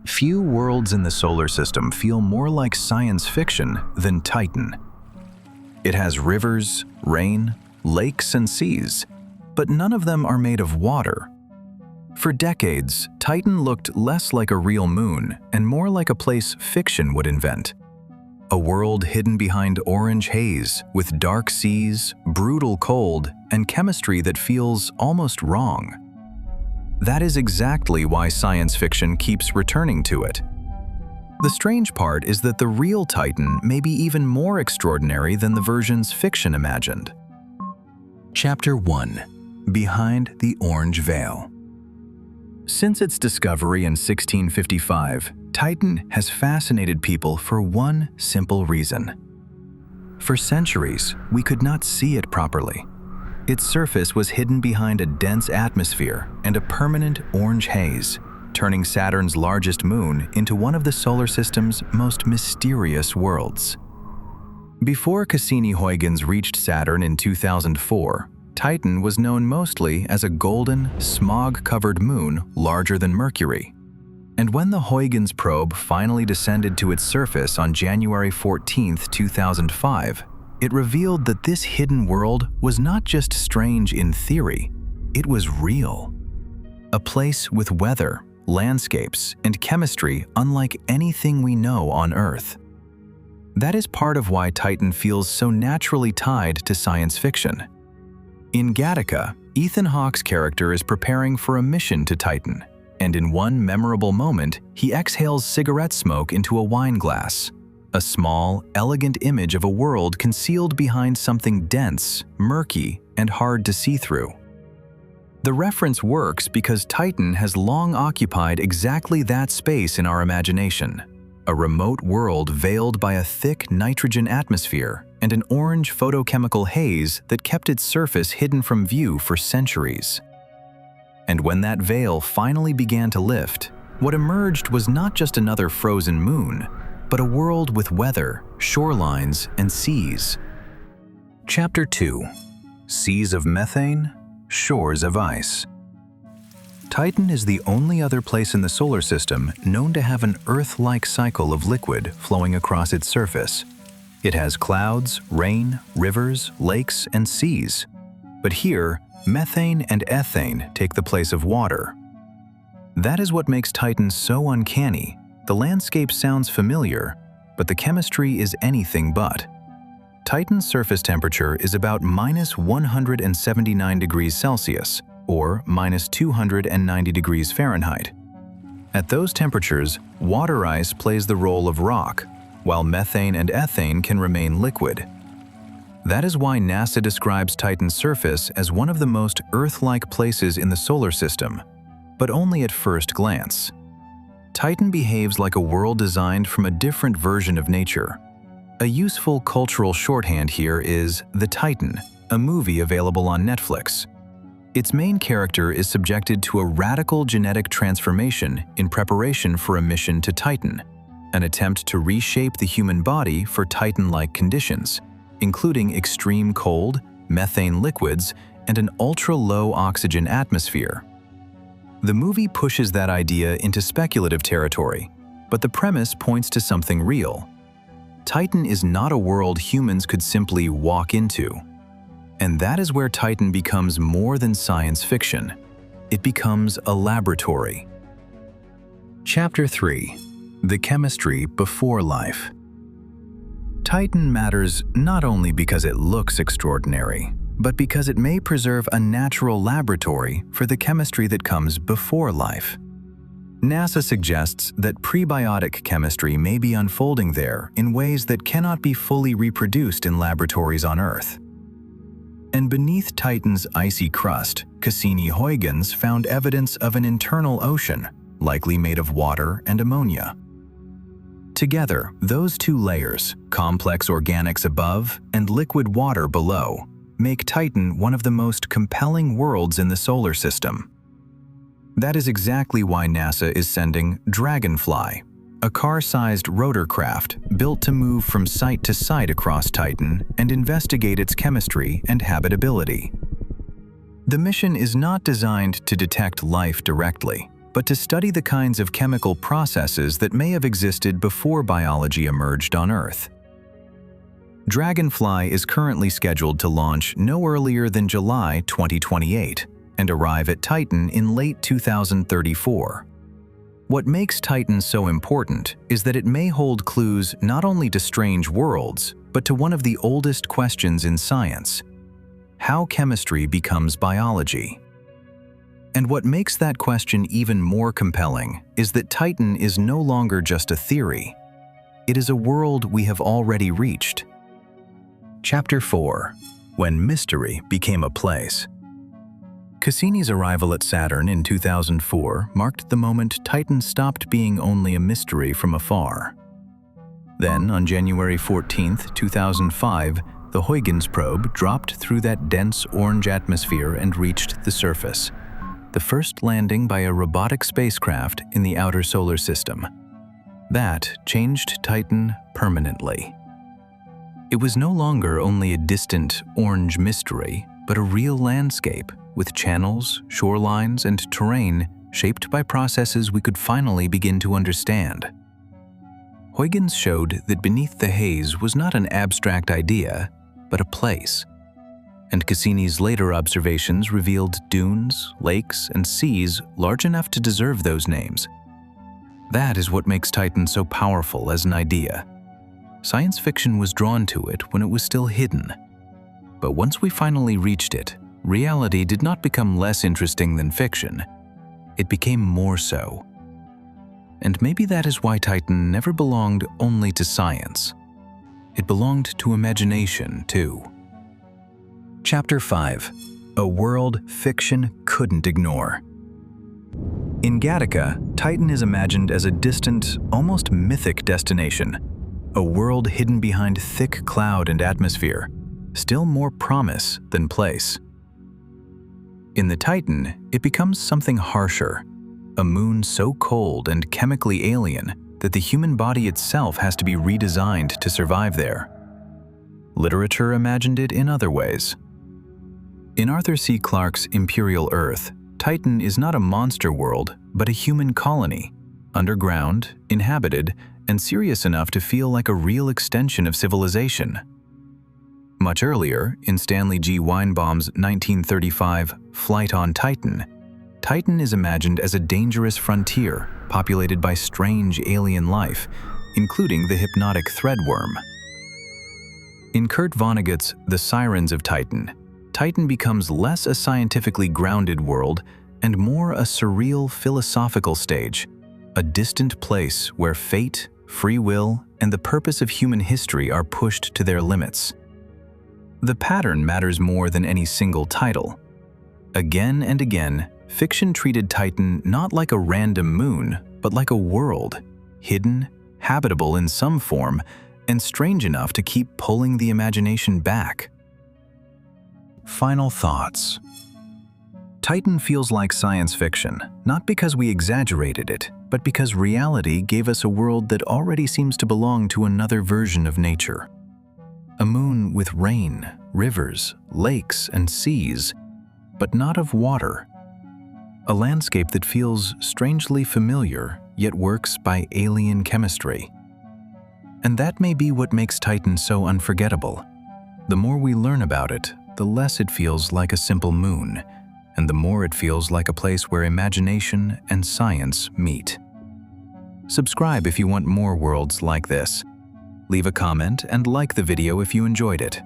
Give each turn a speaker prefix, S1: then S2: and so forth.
S1: Few worlds in the solar system feel more like science fiction than Titan. It has rivers, rain, lakes, and seas, but none of them are made of water. For decades, Titan looked less like a real moon and more like a place fiction would invent. A world hidden behind orange haze, with dark seas, brutal cold, and chemistry that feels almost wrong. That is exactly why science fiction keeps returning to it. The strange part is that the real Titan may be even more extraordinary than the versions fiction imagined. Chapter 1: Behind the Orange Veil. Since its discovery in 1655, Titan has fascinated people for one simple reason. For centuries, we could not see it properly. Its surface was hidden behind a dense atmosphere and a permanent orange haze, turning Saturn's largest moon into one of the solar system's most mysterious worlds. Before Cassini-Huygens reached Saturn in 2004, Titan was known mostly as a golden, smog-covered moon larger than Mercury. And when the Huygens probe finally descended to its surface on January 14, 2005, it revealed that this hidden world was not just strange in theory, it was real. A place with weather, landscapes, and chemistry unlike anything we know on Earth. That is part of why Titan feels so naturally tied to science fiction. In Gattaca, Ethan Hawke's character is preparing for a mission to Titan, and in one memorable moment, he exhales cigarette smoke into a wine glass. A small, elegant image of a world concealed behind something dense, murky, and hard to see through. The reference works because Titan has long occupied exactly that space in our imagination, a remote world veiled by a thick nitrogen atmosphere and an orange photochemical haze that kept its surface hidden from view for centuries. And when that veil finally began to lift, what emerged was not just another frozen moon, but a world with weather, shorelines, and seas. Chapter 2: Seas of Methane, Shores of Ice. Titan is the only other place in the solar system known to have an Earth-like cycle of liquid flowing across its surface. It has clouds, rain, rivers, lakes, and seas. But here, methane and ethane take the place of water. That is what makes Titan so uncanny. The landscape sounds familiar, but the chemistry is anything but. Titan's surface temperature is about -179 degrees Celsius, or -290 degrees Fahrenheit. At those temperatures, water ice plays the role of rock, while methane and ethane can remain liquid. That is why NASA describes Titan's surface as one of the most Earth-like places in the solar system, but only at first glance. Titan behaves like a world designed from a different version of nature. A useful cultural shorthand here is The Titan, a movie available on Netflix. Its main character is subjected to a radical genetic transformation in preparation for a mission to Titan, an attempt to reshape the human body for Titan-like conditions, including extreme cold, methane liquids, and an ultra-low oxygen atmosphere. The movie pushes that idea into speculative territory, but the premise points to something real. Titan is not a world humans could simply walk into. And that is where Titan becomes more than science fiction. It becomes a laboratory. Chapter 3: The Chemistry Before Life. Titan matters not only because it looks extraordinary, but because it may preserve a natural laboratory for the chemistry that comes before life. NASA suggests that prebiotic chemistry may be unfolding there in ways that cannot be fully reproduced in laboratories on Earth. And beneath Titan's icy crust, Cassini-Huygens found evidence of an internal ocean, likely made of water and ammonia. Together, those two layers, complex organics above and liquid water below, make Titan one of the most compelling worlds in the solar system. That is exactly why NASA is sending Dragonfly, a car-sized rotorcraft built to move from site to site across Titan and investigate its chemistry and habitability. The mission is not designed to detect life directly, but to study the kinds of chemical processes that may have existed before biology emerged on Earth. Dragonfly is currently scheduled to launch no earlier than July 2028 and arrive at Titan in late 2034. What makes Titan so important is that it may hold clues not only to strange worlds, but to one of the oldest questions in science: how chemistry becomes biology. And what makes that question even more compelling is that Titan is no longer just a theory. It is a world we have already reached. Chapter 4: When Mystery Became a Place. Cassini's arrival at Saturn in 2004 marked the moment Titan stopped being only a mystery from afar. Then, on January 14, 2005, the Huygens probe dropped through that dense orange atmosphere and reached the surface, the first landing by a robotic spacecraft in the outer solar system. That changed Titan permanently. It was no longer only a distant orange mystery, but a real landscape with channels, shorelines, and terrain shaped by processes we could finally begin to understand. Huygens showed that beneath the haze was not an abstract idea, but a place. And Cassini's later observations revealed dunes, lakes, and seas large enough to deserve those names. That is what makes Titan so powerful as an idea. Science fiction was drawn to it when it was still hidden. But once we finally reached it, reality did not become less interesting than fiction. It became more so. And maybe that is why Titan never belonged only to science. It belonged to imagination, too. Chapter 5: A World Fiction Couldn't Ignore. In Gattaca, Titan is imagined as a distant, almost mythic destination, a world hidden behind thick cloud and atmosphere, still more promise than place. In the Titan, it becomes something harsher, a moon so cold and chemically alien that the human body itself has to be redesigned to survive there. Literature imagined it in other ways. In Arthur C. Clarke's Imperial Earth, Titan is not a monster world, but a human colony, underground, inhabited, and serious enough to feel like a real extension of civilization. Much earlier, in Stanley G. Weinbaum's 1935 Flight on Titan, Titan is imagined as a dangerous frontier populated by strange alien life, including the hypnotic threadworm. In Kurt Vonnegut's The Sirens of Titan, Titan becomes less a scientifically grounded world and more a surreal philosophical stage, a distant place where fate, free will, and the purpose of human history are pushed to their limits. The pattern matters more than any single title. Again and again, fiction treated Titan not like a random moon, but like a world, hidden, habitable in some form, and strange enough to keep pulling the imagination back. Final thoughts. Titan feels like science fiction, not because we exaggerated it, but because reality gave us a world that already seems to belong to another version of nature. A moon with rain, rivers, lakes, and seas, but not of water. A landscape that feels strangely familiar, yet works by alien chemistry. And that may be what makes Titan so unforgettable. The more we learn about it, the less it feels like a simple moon, and the more it feels like a place where imagination and science meet. Subscribe if you want more worlds like this. Leave a comment and like the video if you enjoyed it.